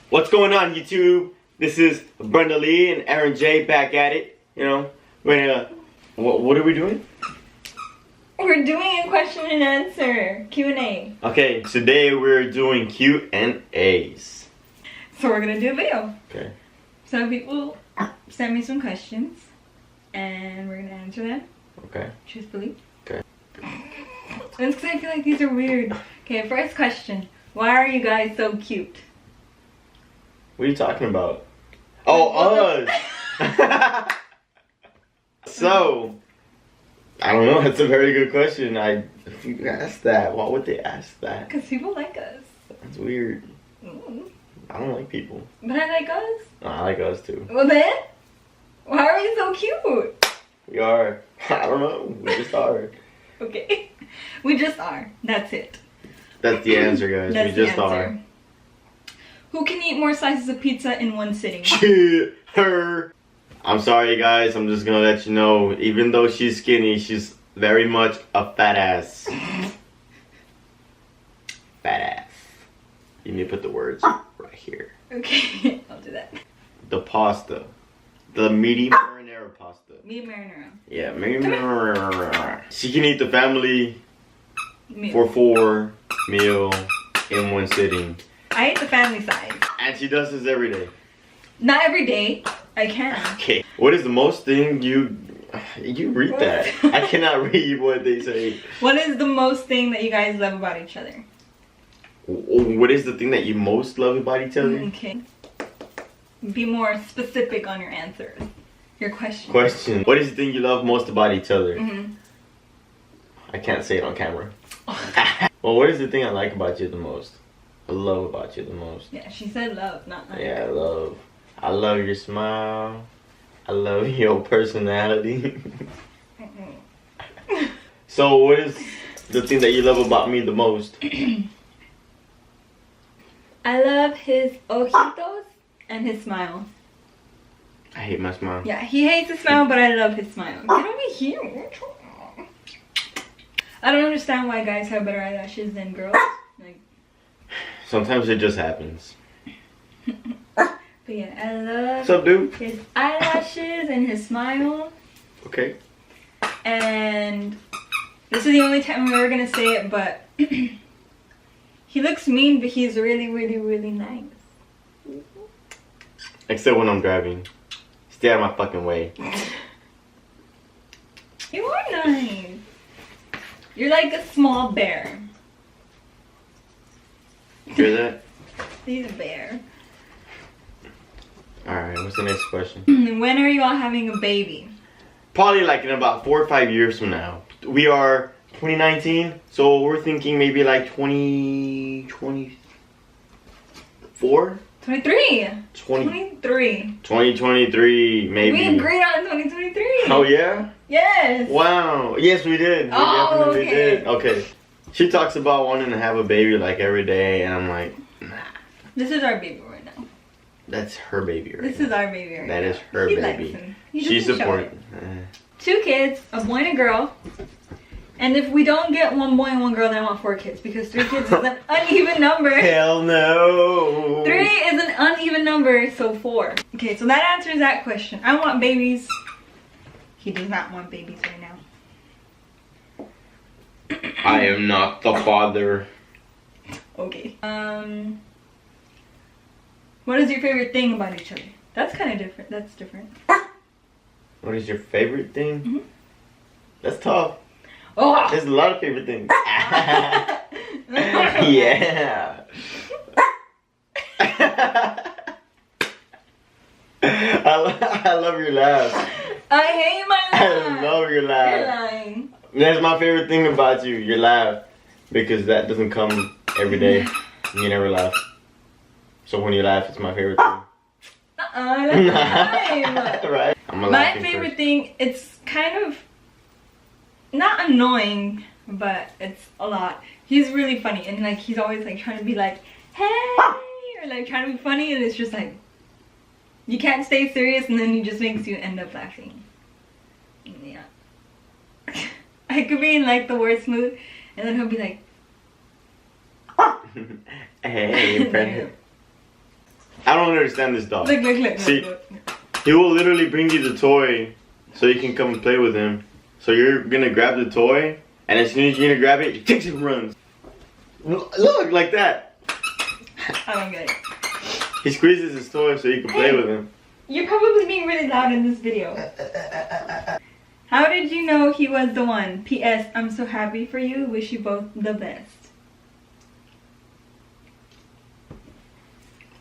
What's going on, YouTube? This is Brenda Lee and Aaron J back at it. You know, we're gonna, what are we doing? We're doing a question and answer Q&A. Okay, today we're doing Q&As. So we're gonna do a video. Okay. So people send me some questions, and we're gonna answer them. Okay. Truthfully. Okay. That's because I feel like these are weird. Okay, first question. Why are you guys so cute? What are you talking about? Oh, us! So, I don't know. That's a very good question. If you asked that, why would they ask that? Because people like us. That's weird. Mm. I don't like people. But I like us. No, I like us too. Well then, why are we so cute? We are. I don't know. We just are. Okay. We just are. That's it. That's the answer, guys. That's We just the answer. are. Who can eat more slices of pizza in one sitting? Shit, her. I'm sorry, guys. I'm just gonna let you know. Even though she's skinny, she's very much a fat ass. Fat ass. You need to put the words right here. Okay, I'll do that. The pasta. The meaty marinara pasta. Me marinara. Yeah, marinara. She can eat the family Me. for 4 meal in one sitting. I eat the family size. And she does this every day. Not every day. I can. Okay. What is the most thing you read that? I cannot read what they say. What is the most thing that you guys love about each other? What is the thing that you most love about each other? Okay. Be more specific on your answers. Your question. Question. What is the thing you love most about each other? Mm-hmm. I can't say it on camera. Well, what is the thing I like about you the most? I love about you the most. Yeah, she said love, not like. Yeah, love. I love your smile. I love your personality. So, what is the thing that you love about me the most? I love his ojitos and his smile. I hate my smile. Yeah, he hates his smile, but I love his smile. Get over here. I don't understand why guys have better eyelashes than girls. Like, Sometimes it just happens. but yeah, I love What's up, dude? his eyelashes and his smile. Okay. And this is the only time I'm ever gonna say it, but he looks mean, but he's really, really, really nice. Except when I'm driving. Stay out of my fucking way. You are nice. You're like a small bear. Hear that? He's a bear. Alright, what's the next question? When are you all having a baby? Probably like in about 4 or 5 years from now. We are 2019, so we're thinking maybe like 2024? 23. 23. 23. Maybe. We agreed on 2023. Oh yeah? Yes. Wow. Yes, we did. We definitely okay. did. Okay. She talks about wanting to have a baby like every day, and I'm like, nah. This is our baby right now. That's her baby right This now. is our baby right now. That is her He baby. likes him. He She doesn't show supports. it. 2 kids, a boy and a girl. And if we don't get 1 boy and 1 girl, then I want 4 kids because 3 kids is an uneven number. Hell no. 3 is an uneven number, so 4. Okay, so that answers that question. I want babies. He does not want babies right now. I am not the father. Okay. What is your favorite thing about each other? That's kind of different. That's different. What is your favorite thing? Mhm. That's tough. Oh! There's a lot of favorite things. Yeah. I love your laugh. I hate my I laugh. love your You're laugh. lying. That's my favorite thing about you, your laugh. Because that doesn't come every day. You never laugh. So when you laugh, it's my favorite thing. That's lame. Right? I'm a My laughing favorite person. thing, it's kind of not annoying, but it's a lot. He's really funny, and like he's always like trying to be like, hey, or like trying to be funny, and it's just like you can't stay serious, and then he just makes you end up laughing. Yeah. I could be in like the worst mood, and then he'll be like, Hey, friend. I don't understand this dog. Look. See, Look. he will literally bring you the toy so you can come and play with him. So you're gonna grab the toy, and as soon as you're gonna grab it, he takes it and runs. Look, like that. I don't get it. He squeezes his toy so you can play with him. You're probably being really loud in this video. How did you know he was the one? P.S. I'm so happy for you. Wish you both the best.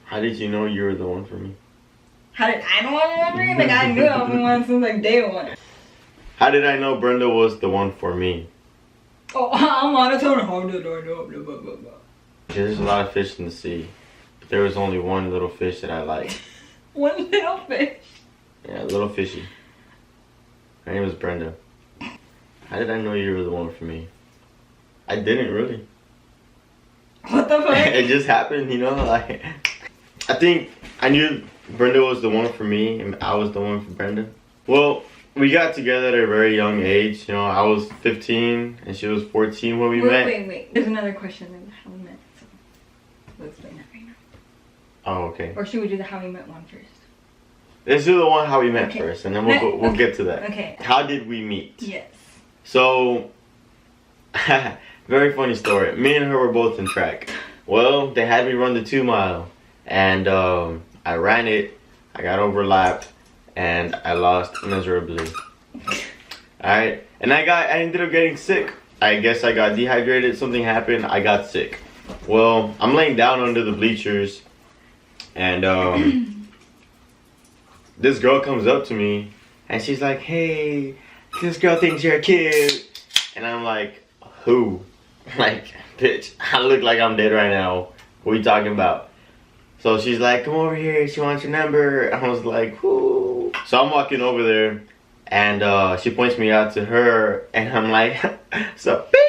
How did you know you were the one for me? How did I know I was the one for you? Like, I knew I was the one since like day one. How did I know Brenda was the one for me? Oh, I'm on a tone. How did I know? Blah, blah, blah, blah. There's a lot of fish in the sea, but there was only one little fish that I liked. One little fish. Yeah, little fishy. Her name was Brenda. How did I know you were the one for me? I didn't really. What the fuck? It just happened, you know. Like, I think I knew Brenda was the one for me, and I was the one for Brenda. Well, we got together at a very young age. You know, I was 15 and she was 14 when we met. Wait. There's another question of how we met. So we'll explain that right now. Oh, okay. Or should we do the how we met one first? Let's do the one how we met Okay. first, and then we'll get to that. Okay. How did we meet? Yes. So, very funny story. Me and her were both in track. Well, they had me run the 2 mile, and I ran it. I got overlapped, and I lost miserably. Alright, and I ended up getting sick. I guess I got dehydrated. Something happened. I got sick. Well, I'm laying down under the bleachers, and this girl comes up to me, and she's like, "Hey, this girl thinks you're cute." And I'm like, "Who?" Like, bitch, I look like I'm dead right now. What are you talking about? So she's like, "Come over here. She wants your number." I was like, "Whoo." So I'm walking over there, and she points me out to her, and I'm like, "So, beep."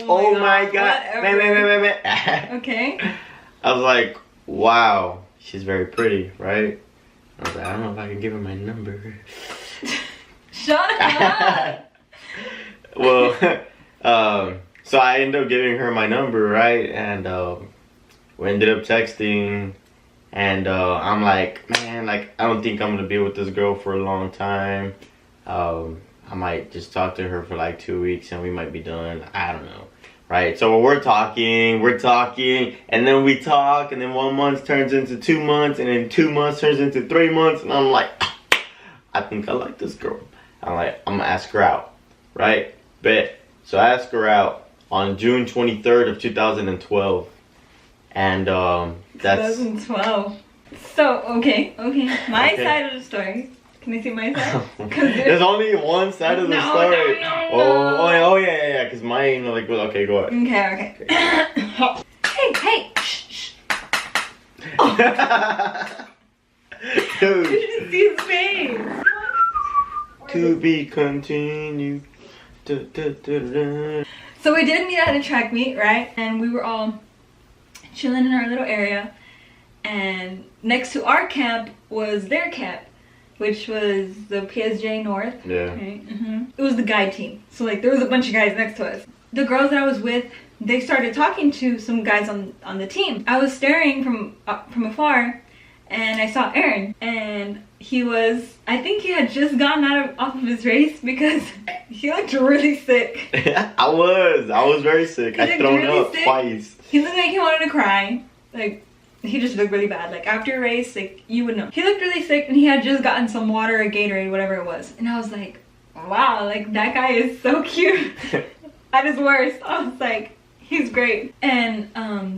Oh my god. Man. Okay. I was like, "Wow, she's very pretty, right?" I was like, "I don't know if I can give her my number." Shut up. Well, so I ended up giving her my number, right? And we ended up texting, and I'm like, "Man, like, I don't think I'm gonna be with this girl for a long time. I might just talk to her for like 2 weeks and we might be done. I don't know." Right? So we're talking, and then we talk, and then 1 month turns into 2 months, and then 2 months turns into 3 months, and I'm like, I think I like this girl. I'm like, I'm gonna ask her out, right? Bet. So I asked her out on June 23rd of 2012, and that's 2012. So okay. My Okay. side of the story. Can I see my side? There's only one side of the story. No. Oh yeah. Because mine, like, well, okay, go ahead. Okay. Hey. Shh. Dude, You should see his face. to be continued. So we did meet at a track meet, right? And we were all chilling in our little area. And next to our camp was their camp, which was the PSJ North. Yeah. Right? It was the guy team. So like there was a bunch of guys next to us. The girls that I was with, they started talking to some guys on the team. I was staring from afar, and I saw Aaron, and he was, I think he had just gotten off of his race because he looked really sick. I was very sick. I thrown really up sick. twice. He looked like he wanted to cry. Like, he just looked really bad. Like, after a race, like, you would know. He looked really sick, and he had just gotten some water or Gatorade, whatever it was. And I was like, wow, like, that guy is so cute. At his worst. I was like, he's great. And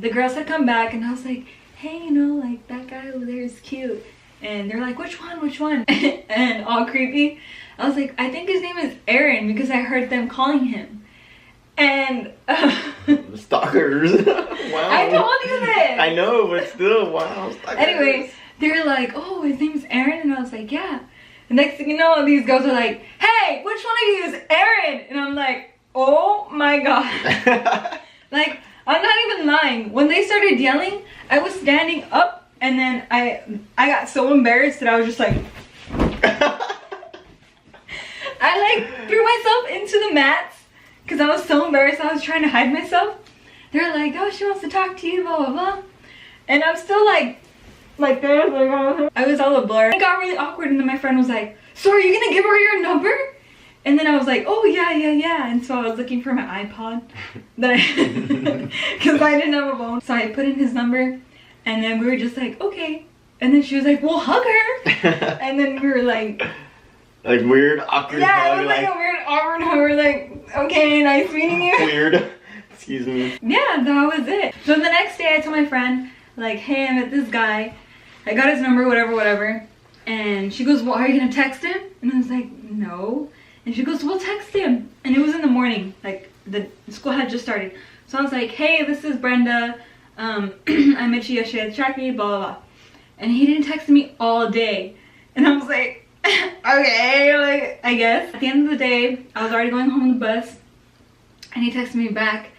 the girls had come back, and I was like, hey, you know, like, that guy over there is cute. And they're like, which one? And all creepy. I was like, I think his name is Aaron, because I heard them calling him. And Stalkers. Wow. I told you this. I know, but still, wow. Stalkers. Anyway, they're like, oh, his name's Aaron. And I was like, yeah. The next thing you know, these girls are like, hey, which one of you is Aaron? And I'm like, oh my god. Like, I'm not even lying. When they started yelling, I was standing up, and then I got so embarrassed that I was just like, I like threw myself into the mats because I was so embarrassed. I was trying to hide myself. They're like, oh, she wants to talk to you, blah blah blah. And I'm still like like this. Like, I was all a blur. It got really awkward, and then my friend was like, "So are you gonna give her your number?" And then I was like, "Oh yeah." And so I was looking for my iPod, because I didn't have a phone. So I put in his number, and then we were just like, "Okay." And then she was like, "Well, hug her." And then we were like weird, awkward hug. Yeah, it was like a weird awkward hug. We're like, "Okay, nice meeting you." Weird. Excuse me. Yeah, that was it. So the next day I told my friend, like, "Hey, I met this guy. I got his number, whatever. And she goes, "Well, are you gonna text him?" And I was like, "No." And she goes, "Well, text him." And it was in the morning, like the school had just started. So I was like, "Hey, this is Brenda. I met you yesterday at the track meet, blah, blah, blah." And he didn't text me all day. And I was like, okay, like, I guess. At the end of the day, I was already going home on the bus. And he texted me back.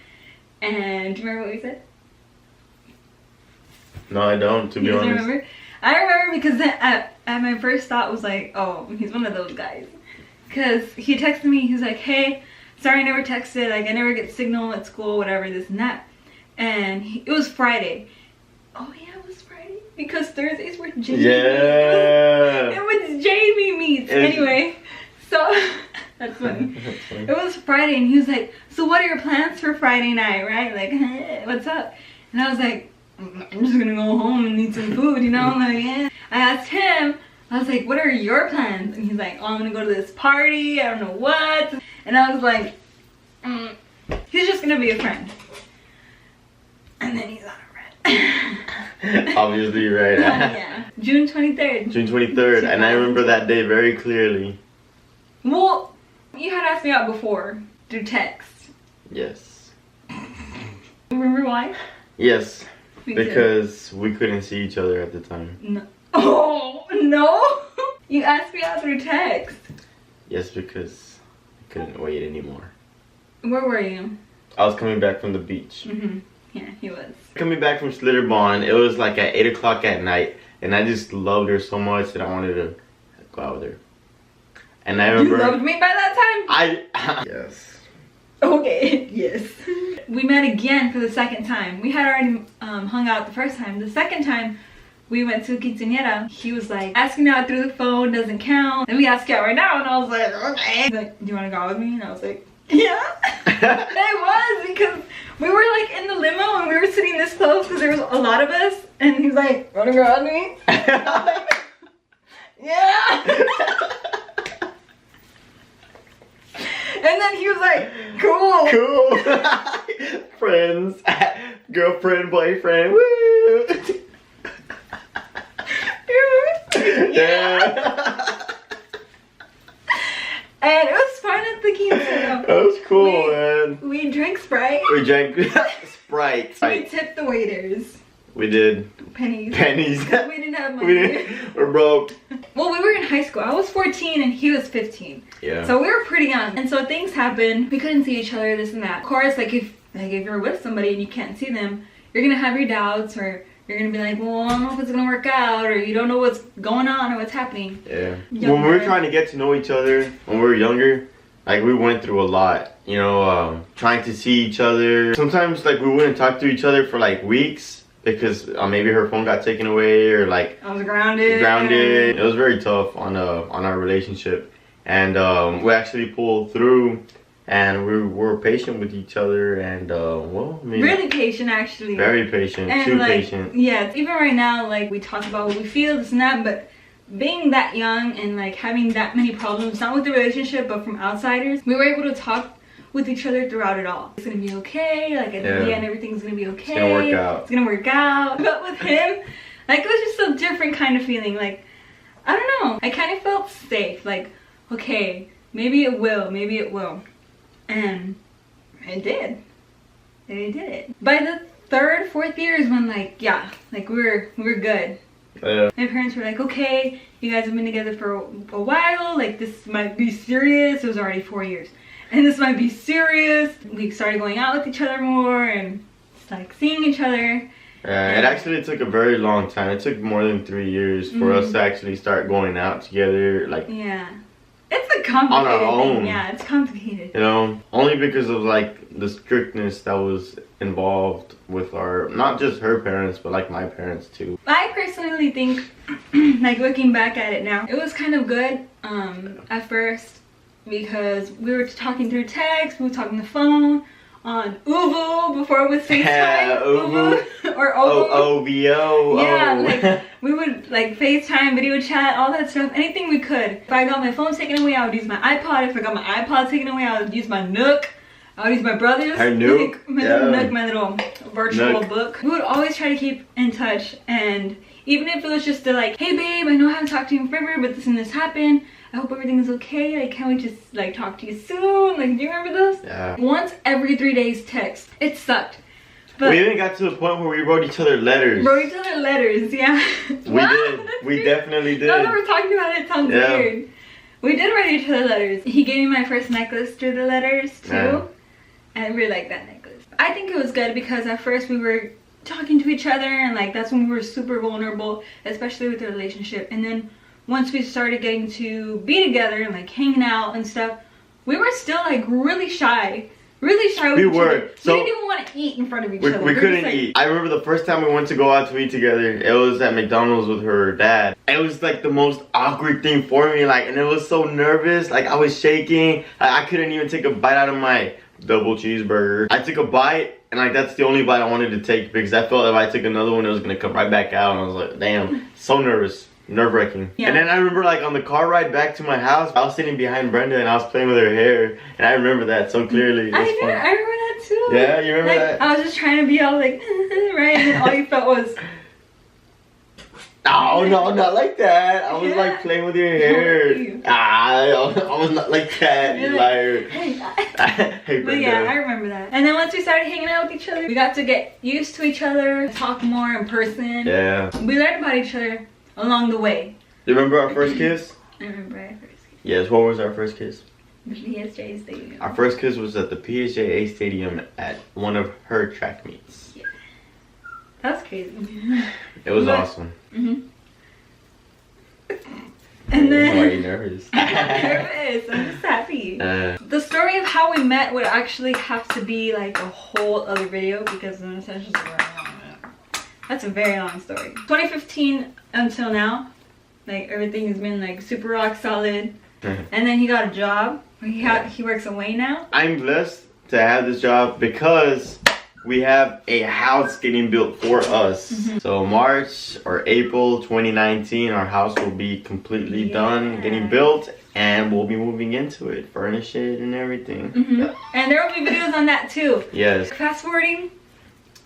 And do you remember what we said? No, I don't, to be honest. Remember? I remember because at my first thought was like, oh, he's one of those guys. Because he texted me, he was like, "Hey, sorry I never texted, like I never get signal at school, whatever, this and that." And it was Friday. Oh yeah, it was Friday. Because Thursdays were Jamie meets. It was Jamie meets. Anyway, so that's funny. That's funny. It was Friday and he was like, "So what are your plans for Friday night, right? Like, what's up?" And I was like, "I'm just gonna go home and eat some food, you know?" Like, yeah. I asked him, I was like, "What are your plans?" And he's like, "Oh, I'm gonna go to this party, I don't know what." And I was like, he's just gonna be a friend. And then he's on a red. Obviously, right? Yeah. June 23rd. June 23rd, and I remember that day very clearly. Well, you had asked me out before through text. Yes. Remember why? Yes, Me too. because we couldn't see each other at the time. No. Oh, no? You asked me out through text. Yes, because I couldn't wait anymore. Where were you? I was coming back from the beach. Yeah, he was. Coming back from Schlitterbahn, it was like at 8 o'clock at night, and I just loved her so much that I wanted to go out with her. And I remember... You loved me by that time? Yes. Okay, yes. We met again for the second time. We had already hung out the first time. The second time, we went to quinceañera. He was like, "Asking me out through the phone doesn't count. Let me ask you out right now." And I was like, "Okay." He's like, "Do you want to go out with me?" And I was like, "Yeah." It was because we were like in the limo and we were sitting this close because there was a lot of us. And he's like, "Want to go out with me?" I was like, "Yeah." And then he was like, "Cool." Cool. Friends. Girlfriend, boyfriend. Woo. Yeah. And it was fun at the quinceañera. That was cool, man. We drank Sprite. We drank Sprite. We tipped the waiters. We did. Pennies. Pennies. We didn't have money. We're broke. Well, we were in high school. I was 14 and he was 15. Yeah. So we were pretty young. And so things happened. We couldn't see each other, this and that. Of course, like if you're with somebody and you can't see them, you're gonna have your doubts, or you're gonna be like, "Well, I don't know if it's gonna work out," or you don't know what's going on or what's happening. Yeah. When we were trying to get to know each other when we were younger, like we went through a lot, you know, trying to see each other. Sometimes like we wouldn't talk to each other for like weeks because maybe her phone got taken away, or like I was grounded. It was very tough on our relationship, and we actually pulled through. And we were patient with each other, and well, I mean, really patient, actually. Very patient, and too like, patient. Yeah, even right now, like we talk about what we feel, this and that, but being that young and like having that many problems, not with the relationship, but from outsiders, we were able to talk with each other throughout it all. It's gonna be okay, like at the end, everything's gonna be okay. It's gonna work out. It's gonna work out. But with him, like it was just a different kind of feeling. Like, I don't know, I kind of felt safe. Like, okay, maybe it will, maybe it will. And it did. It did it. By the third, fourth year is when like, yeah, like we were good. My parents were like, "Okay, you guys have been together for a while, like this might be serious." It was already 4 years. "And this might be serious." We started going out with each other more and like seeing each other. It actually took a very long time. It took more than 3 years for us to actually start going out together. Like, yeah. It's a complicated on our own thing. Yeah, it's complicated. You know, only because of like the strictness that was involved with our, not just her parents, but like my parents too. I personally think, like looking back at it now, it was kind of good at first because we were talking through text, we were talking on the phone, on Uvo before it was FaceTime. Yeah, Uvo. Or Ovo. OVO. Yeah, like we would like FaceTime, video chat, all that stuff, anything we could. If I got my phone taken away, I would use my iPod. If I got my iPod taken away, I would use my Nook. I would use my brother's. Her Nook? My Yeah. little Nook, my little virtual Nook. book. We would always try to keep in touch, and even if it was just to like, hey babe, I know I haven't talked to you in forever, but this and this happened. I hope everything is okay. Like, can we just like talk to you soon? Like, do you remember those? Yeah. Once every 3 days text. It sucked. But We even got to the point where we wrote each other letters. wrote each other letters, yeah. We did. We definitely did. Now that we're talking about it, it sounds Yeah. weird. We did write each other letters. He gave me my first necklace through the letters too. Yeah. And I really like that necklace. I think it was good because at first we were talking to each other and like that's when we were super vulnerable, especially with the relationship. And then once we started getting to be together and like hanging out and stuff, we were still like really shy. Really shy with We each were. other. So we didn't even want to eat in front of each other. We were just couldn't like, eat. I remember the first time we went to go out to eat together, it was at McDonald's with her dad. It was like the most awkward thing for me, like, and it was so nervous. Like, I was shaking. I couldn't even take a bite out of my double cheeseburger. I took a bite, and like, that's the only bite I wanted to take because I felt if I took another one, it was gonna come right back out. And I was like, damn, so nervous. Nerve-wracking. Yeah. And then I remember like on the car ride back to my house, I was sitting behind Brenda and I was playing with her hair. And I remember that so clearly. It was fun. I remember that too. Yeah, you remember like, that? I was just trying to be all like, right? And then all you felt was, Oh no, not like that. I was Yeah. like playing with your hair. you. I was not like that, you You're liar. hey. Hey, But yeah, I Brenda. remember that. And then once we started hanging out with each other, we got to get used to each other, talk more in person. Yeah. We learned about each other along the way. You remember our first kiss? I remember our first Yes, what was our first kiss? kiss. The PSJ Stadium. Our first kiss was at the PHA Stadium at one of her track meets. That was crazy. It was But- awesome. Mhm. And then Why are you nervous? I'm not nervous. I'm just happy. The story of how we met would actually have to be like a whole other video because in essentially that's a very long story. 2015 until now, like everything has been like super rock solid. And then he got a job. He works away now. I'm blessed to have this job because we have a house getting built for us. So March or April 2019, our house will be completely done, getting built, and we'll be moving into it, furnish it and everything. And there will be videos on that too. Yes. Fast forwarding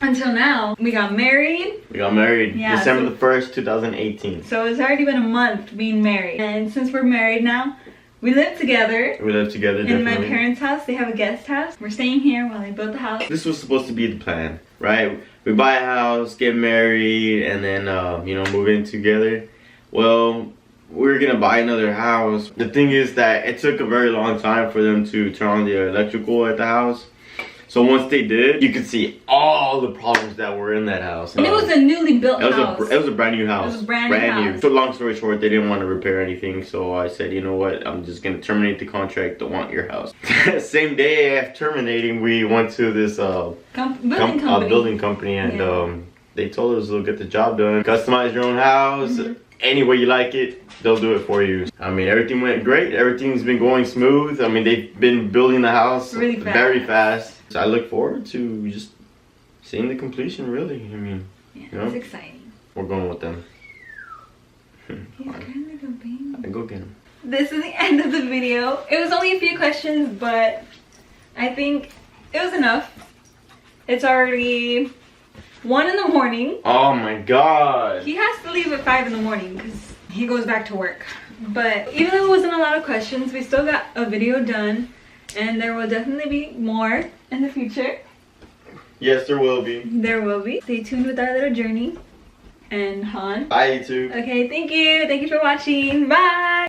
until now, we got married. We got married Yeah, December so- the 1st, 2018. So it's already been a month being married. And since we're married now, we live together. We live together In definitely. my parents' house, they have a guest house. We're staying here while they build the house. This was supposed to be the plan, right? We buy a house, get married, and then, you know, move in together. Well, we're gonna buy another house. The thing is that it took a very long time for them to turn on the electrical at the house. So once they did, you could see all the problems that were in that house. And it was a newly built It house. was a brand new house. It was a brand new house. So long story short, they didn't want to repair anything. So I said, you know what? I'm just going to terminate the contract. Don't want your house. Same day after terminating, we went to this building company. And they told us they'll get the job done. Customize your own house. Any way you like it, they'll do it for you. I mean, everything went great. Everything's been going smooth. I mean, they've been building the house Really fast. very fast. So I look forward to just seeing the completion, really. I mean, Yeah, you know, it's exciting. we're going with them. He's kind of a baby. I go get him. This is the end of the video. It was only a few questions, but I think it was enough. It's already 1 in the morning. Oh my god. He has to leave at 5 in the morning because he goes back to work. But even though it wasn't a lot of questions, we still got a video done. And there will definitely be more in the future. Yes, there will be. There will be. Stay tuned with our little journey. And Han. Bye, YouTube. Okay, thank you. Thank you for watching. Bye.